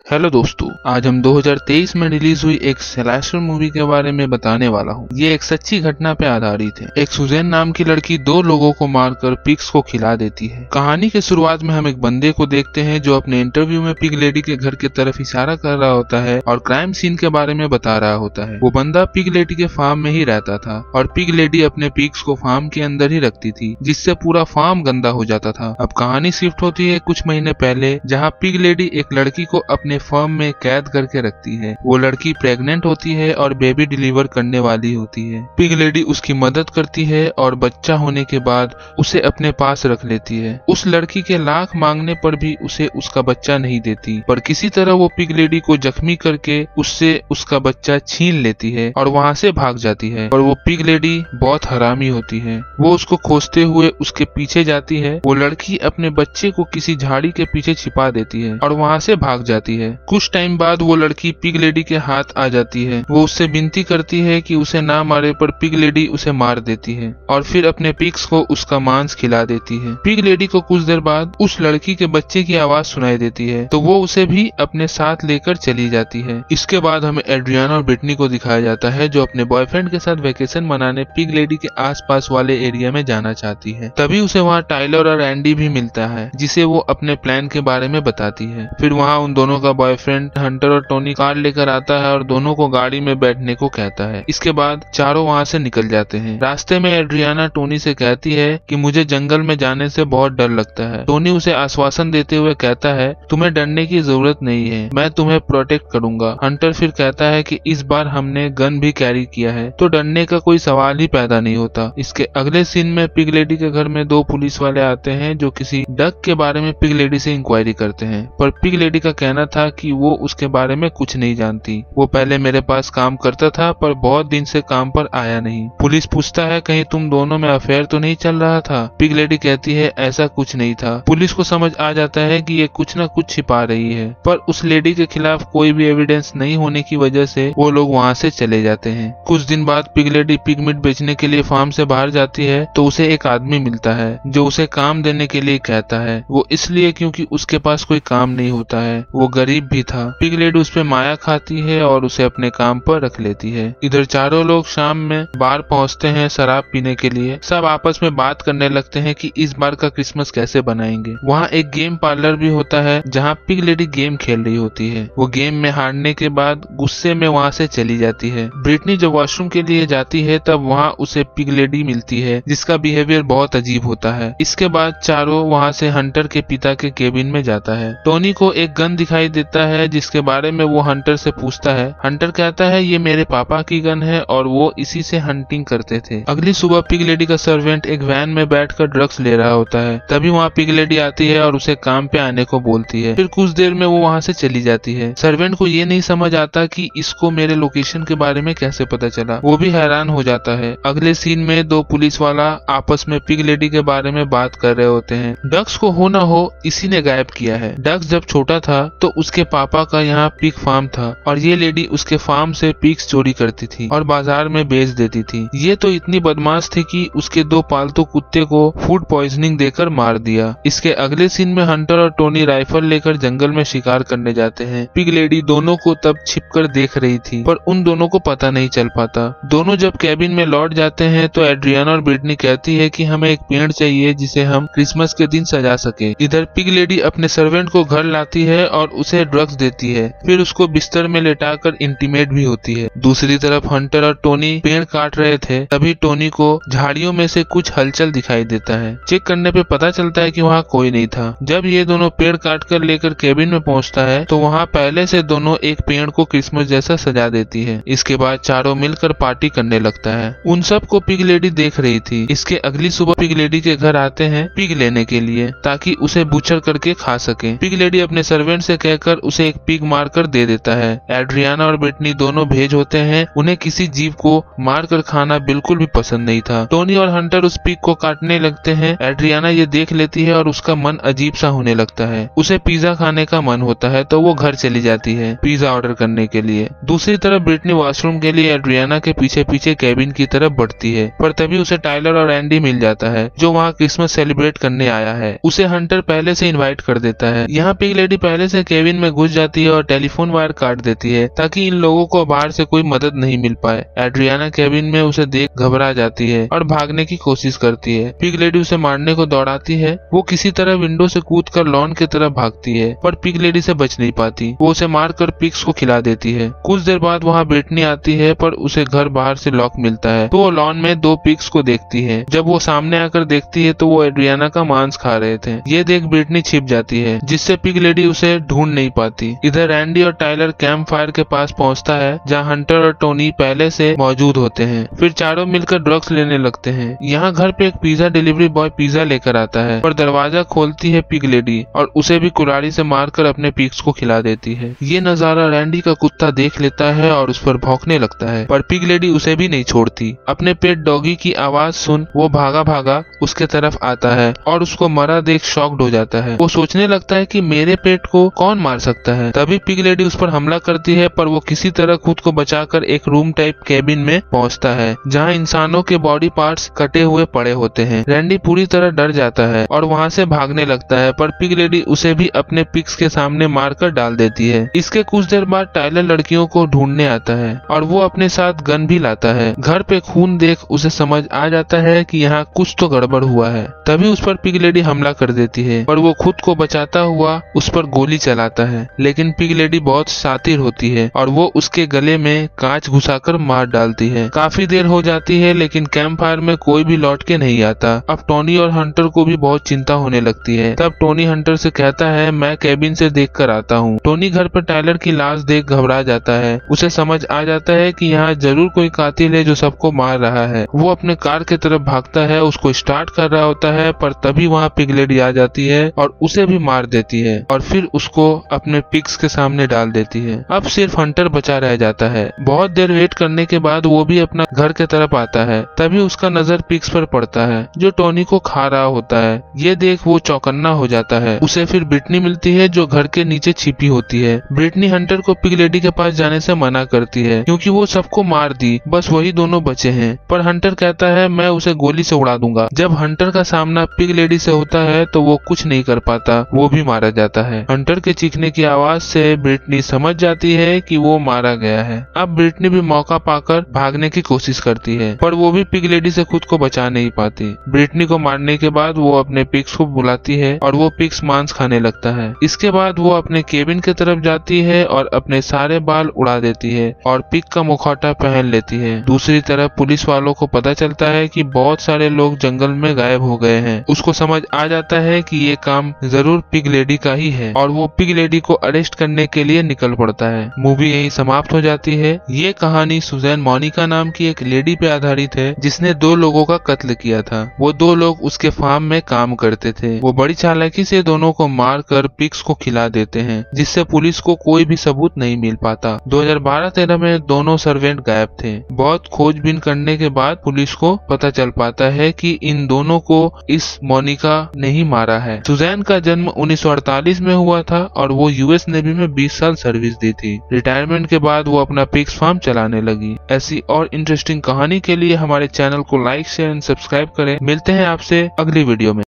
Hello दोस्तों, आज हम 2023 में रिलीज हुई एक स्लैशर मूवी के बारे में बताने वाला हूँ। ये एक सच्ची घटना पे आधारित है। एक सुजैन नाम की लड़की दो लोगों को मारकर पिग्स को खिला देती है। कहानी के शुरुआत में हम एक बंदे को देखते हैं जो अपने इंटरव्यू में पिग लेडी के घर की तरफ इशारा कर रहा होता है और क्राइम सीन के बारे में बता रहा होता है। वो बंदा पिग लेडी के फार्म में ही रहता था और पिग लेडी अपने पिग्स को फार्म के अंदर ही रखती थी, जिससे पूरा फार्म गंदा हो जाता था। अब कहानी शिफ्ट होती है कुछ महीने पहले, जहाँ पिग लेडी एक लड़की को अपने फर्म में कैद करके रखती है। वो लड़की प्रेग्नेंट होती है और बेबी डिलीवर करने वाली होती है। पिग लेडी उसकी मदद करती है और बच्चा होने के बाद उसे अपने पास रख लेती है। उस लड़की के लाख मांगने पर भी उसे उसका बच्चा नहीं देती, पर किसी तरह वो पिग लेडी को जख्मी करके उससे उसका बच्चा छीन लेती है और वहाँ से भाग जाती है। और वो पिग लेडी बहुत हरामी होती है। वो उसको खोजते हुए उसके पीछे जाती है। वो लड़की अपने बच्चे को किसी झाड़ी के पीछे छिपा देती है और वहाँ से भाग जाती है। कुछ टाइम बाद वो लड़की पिग लेडी के हाथ आ जाती है। वो उससे विनती करती है कि उसे ना मारे, पर पिग लेडी उसे मार देती है और फिर अपने पिग्स को उसका मांस खिला देती है। पिग लेडी को कुछ देर बाद उस लड़की के बच्चे की आवाज सुनाई देती है, तो वो उसे भी अपने साथ लेकर चली जाती है। इसके बाद हमें एड्रियाना और ब्रिटनी को दिखाया जाता है, जो अपने बॉयफ्रेंड के साथ वेकेशन मनाने पिग लेडी के आसपास वाले एरिया में जाना चाहती है। तभी उसे वहाँ टाइलर और एंडी भी मिलता है, जिसे वो अपने प्लान के बारे में बताती है। फिर वहाँ उन दोनों का बॉयफ्रेंड हंटर और टोनी कार लेकर आता है और दोनों को गाड़ी में बैठने को कहता है। इसके बाद चारों वहाँ से निकल जाते हैं। रास्ते में एड्रियाना टोनी से कहती है कि मुझे जंगल में जाने से बहुत डर लगता है। टोनी उसे आश्वासन देते हुए कहता है, तुम्हें डरने की जरूरत नहीं है, मैं तुम्हें प्रोटेक्ट करूंगा। हंटर फिर कहता है कि इस बार हमने गन भी कैरी किया है, तो डरने का कोई सवाल ही पैदा नहीं होता। इसके अगले सीन में पिग लेडी के घर में दो पुलिस वाले आते हैं, जो किसी डक के बारे में पिग लेडी से इंक्वायरी करते हैं, पर पिग लेडी का कहना था कि वो उसके बारे में कुछ नहीं जानती। वो पहले मेरे पास काम करता था, पर बहुत दिन से काम पर आया नहीं। पुलिस पूछता है, कहीं तुम दोनों में अफेयर तो नहीं चल रहा था? पिग लेडी कहती है, ऐसा कुछ नहीं था। पुलिस को समझ आ जाता है कि ये कुछ न कुछ छिपा रही है, पर उस लेडी के खिलाफ कोई भी एविडेंस नहीं होने की वजह से वो लोग वहाँ से चले जाते हैं। कुछ दिन बाद पिग लेडी पिग मीट बेचने के लिए फार्म से बाहर जाती है, तो उसे एक आदमी मिलता है जो उसे काम देने के लिए कहता है। वो इसलिए क्योंकि उसके पास कोई काम नहीं होता है, वो गरीब भी था। पिग लेडी उस पे माया खाती है और उसे अपने काम पर रख लेती है। इधर चारों लोग शाम में बार पहुंचते हैं शराब पीने के लिए। सब आपस में बात करने लगते हैं कि इस बार का क्रिसमस कैसे बनाएंगे। वहाँ एक गेम पार्लर भी होता है, जहाँ पिग लेडी गेम खेल रही होती है। वो गेम में हारने के बाद गुस्से में वहाँ से चली जाती है। ब्रिटनी जब वॉशरूम के लिए जाती है, तब वहाँ उसे पिग लेडी मिलती है, जिसका बिहेवियर बहुत अजीब होता है। इसके बाद चारों वहाँ से हंटर के पिता के केबिन में जाता है। टोनी को एक गन दिखाई देता है, जिसके बारे में वो हंटर से पूछता है। हंटर कहता है, ये मेरे पापा की गन है और वो इसी से हंटिंग करते थे। अगली सुबह पिग लेडी का सर्वेंट एक वैन में बैठकर ड्रग्स ले रहा होता है। तभी वहाँ पिग लेडी आती है और उसे काम पे आने को बोलती है। फिर कुछ देर में वो वहाँ से चली जाती है। सर्वेंट को ये नहीं समझ आता कि इसको मेरे लोकेशन के बारे में कैसे पता चला। वो भी हैरान हो जाता है। अगले सीन में दो पुलिस वाला आपस में पिग लेडी के बारे में बात कर रहे होते हैं। डक्स को हो ना हो इसी ने गायब किया है। डक्स जब छोटा था तो उसके पापा का यहाँ पिग फार्म था और ये लेडी उसके फार्म से पिग्स चोरी करती थी और बाजार में बेच देती थी। ये तो इतनी बदमाश थी कि उसके दो पालतू कुत्ते को फूड पॉइजनिंग देकर मार दिया। इसके अगले सीन में हंटर और टोनी राइफल लेकर जंगल में शिकार करने जाते हैं। पिग लेडी दोनों को तब छिपकर देख रही थी, पर उन दोनों को पता नहीं चल पाता। दोनों जब कैबिन में लौट जाते हैं, तो एड्रियाना और ब्रिटनी कहती है कि हमें एक पेड़ चाहिए जिसे हम क्रिसमस के दिन सजा सके। इधर पिग लेडी अपने सर्वेंट को घर लाती है और उसे ड्रग्स देती है, फिर उसको बिस्तर में लेटाकर इंटीमेट भी होती है। दूसरी तरफ हंटर और टोनी पेड़ काट रहे थे। तभी टोनी को झाड़ियों में से कुछ हलचल दिखाई देता है। चेक करने पे पता चलता है कि वहाँ कोई नहीं था। जब ये दोनों पेड़ काट कर लेकर केबिन में पहुँचता है, तो वहाँ पहले से दोनों एक पेड़ को क्रिसमस जैसा सजा देती है। इसके बाद चारों मिलकर पार्टी करने लगता है। उन सब को पिग लेडी देख रही थी। इसके अगली सुबह पिग लेडी के घर आते हैं पिग लेने के लिए, ताकि उसे बुचर करके खा सके। पिग लेडी अपने सर्वेंट से कहकर उसे एक पिग मारकर दे देता है। एड्रियाना और ब्रिटनी दोनों भेज होते हैं। उन्हें किसी जीव को मारकर खाना बिल्कुल भी पसंद नहीं था। टोनी और हंटर उस पिग को काटने लगते हैं। एड्रियाना ये देख लेती है और उसका मन अजीब सा होने लगता है। उसे पिज्जा खाने का मन होता है, तो वो घर चली जाती है पिज्जा ऑर्डर करने के लिए। दूसरी तरफ ब्रिटनी वॉशरूम के लिए एड्रियाना के पीछे पीछे केबिन की तरफ बढ़ती है, पर तभी उसे टाइलर और एंडी मिल जाता है, जो वहाँ क्रिसमस सेलिब्रेट करने आया है। उसे हंटर पहले से इनवाइट कर देता है। यहाँ पिग लेडी पहले से केबिन में घुस जाती है और टेलीफोन वायर काट देती है ताकि इन लोगों को बाहर से कोई मदद नहीं मिल पाए। एड्रियाना केबिन में उसे देख घबरा जाती है और भागने की कोशिश करती है। पिग लेडी उसे मारने को दौड़ाती है। वो किसी तरह विंडो से कूदकर लॉन की तरफ भागती है पर पिग लेडी से बच नहीं पाती। वो उसे मारकर पिग्स को खिला देती है। कुछ देर बाद वहाँ ब्रिटनी आती है पर उसे घर बाहर से लॉक मिलता है तो वो लॉन में 2 पिग्स को देखती है। जब वो सामने आकर देखती है तो वो एड्रियाना का मांस खा रहे थे। ये देख ब्रिटनी छिप जाती है जिससे पिग लेडी उसे ढूंढ नहीं पाती। इधर रैंडी और टाइलर कैंप फायर के पास पहुंचता है जहाँ हंटर और टोनी पहले से मौजूद होते हैं। फिर चारों मिलकर ड्रग्स लेने लगते हैं। यहाँ घर पे एक पिज्जा डिलीवरी बॉय पिज्जा लेकर आता है पर दरवाजा खोलती है पिग लेडी और उसे भी कुल्हाड़ी से मारकर अपने पिग्स को खिला देती है। ये नजारा रैंडी का कुत्ता देख लेता है और उस पर भौंकने लगता है पर पिग लेडी उसे भी नहीं छोड़ती। अपने पेट डॉगी की आवाज सुन वो भागा भागा उसके तरफ आता है और उसको मरा देख शॉक्ड हो जाता है। वो सोचने लगता है कि मेरे पेट को कौन मार सकता है। तभी पिग लेडी उस पर हमला करती है पर वो किसी तरह खुद को बचाकर एक रूम टाइप केबिन में पहुंचता है जहां इंसानों के बॉडी पार्ट्स कटे हुए पड़े होते हैं। रैंडी पूरी तरह डर जाता है और वहां से भागने लगता है पर पिग लेडी उसे भी अपने पिग्स के सामने मारकर डाल देती है। इसके कुछ देर बाद टाइलर लड़कियों को ढूंढने आता है और वो अपने साथ गन भी लाता है। घर पे खून देख उसे समझ आ जाता है कि यहाँ कुछ तो गड़बड़ हुआ है। तभी उस पर पिग लेडी हमला कर देती है पर वो खुद को बचाता हुआ उस पर गोली चलाता है। लेकिन पिग लेडी बहुत शातिर होती है और वो उसके गले में कांच घुसाकर मार डालती है। काफी देर हो जाती है लेकिन कैंप फायर में कोई भी लौट के नहीं आता। अब टोनी और हंटर को भी बहुत चिंता होने लगती है। तब टोनी हंटर से कहता है मैं केबिन से देख कर आता हूँ। टोनी घर पर टाइलर की लाश देख घबरा जाता है। उसे समझ आ जाता है कि यहाँ जरूर कोई कातिल है जो सबको मार रहा है। वो अपने कार की तरफ भागता है, उसको स्टार्ट कर रहा होता है पर तभी वहाँ पिग लेडी आ जाती है और उसे भी मार देती है और फिर उसको अपने पिग्स के सामने डाल देती है। अब सिर्फ हंटर बचा रह जाता है। बहुत देर वेट करने के बाद वो भी अपना घर के तरफ आता है। तभी उसका नजर पिग्स पर पड़ता है जो टोनी को खा रहा होता है। ये देख वो चौकन्ना हो जाता है। उसे फिर ब्रिटनी मिलती है जो घर के नीचे छिपी होती है। ब्रिटनी हंटर को पिग लेडी के पास जाने से मना करती है क्योंकि वो सबको मार दी, बस वही दोनों बचे हैं। पर हंटर कहता है मैं उसे गोली से उड़ा दूंगा। जब हंटर का सामना पिग लेडी से होता है तो वो कुछ नहीं कर पाता, वो भी मारा जाता है। हंटर के चीखने की आवाज से ब्रिटनी समझ जाती है कि वो मारा गया है। अब ब्रिटनी भी मौका पाकर भागने की कोशिश करती है पर वो भी पिग लेडी से खुद को बचा नहीं पाती। ब्रिटनी को मारने के बाद वो अपने पिग्स को बुलाती है और वो पिग्स मांस खाने लगता है। इसके बाद वो अपने केबिन की तरफ जाती है और अपने सारे बाल उड़ा देती है और पिग का मुखौटा पहन लेती है। दूसरी तरफ पुलिस वालों को पता चलता है कि बहुत सारे लोग जंगल में गायब हो गए हैं। उसको समझ आ जाता है कि ये काम जरूर पिग लेडी का ही है और वो पिग लेडी को अरेस्ट करने के लिए निकल पड़ता है। मूवी यही समाप्त हो जाती है। ये कहानी सुजैन मोनिका नाम की एक लेडी पे आधारित है जिसने 2 लोगों का कत्ल किया था। वो 2 लोग उसके फार्म में काम करते थे। वो बड़ी चालाकी से दोनों को मार कर पिग्स को खिला देते हैं जिससे पुलिस को कोई भी सबूत नहीं मिल पाता। 2012-13 में दोनों सर्वेंट गायब थे। बहुत खोजबीन करने के बाद पुलिस को पता चल पाता है कि इन दोनों को इस मोनिका ने ही मारा है। सुजैन का जन्म 1948 में हुआ था और वो यूएस नेवी में 20 साल सर्विस दी थी। रिटायरमेंट के बाद वो अपना पिग्स फार्म चलाने लगी। ऐसी और इंटरेस्टिंग कहानी के लिए हमारे चैनल को लाइक शेयर एंड सब्सक्राइब करें। मिलते हैं आपसे अगली वीडियो में।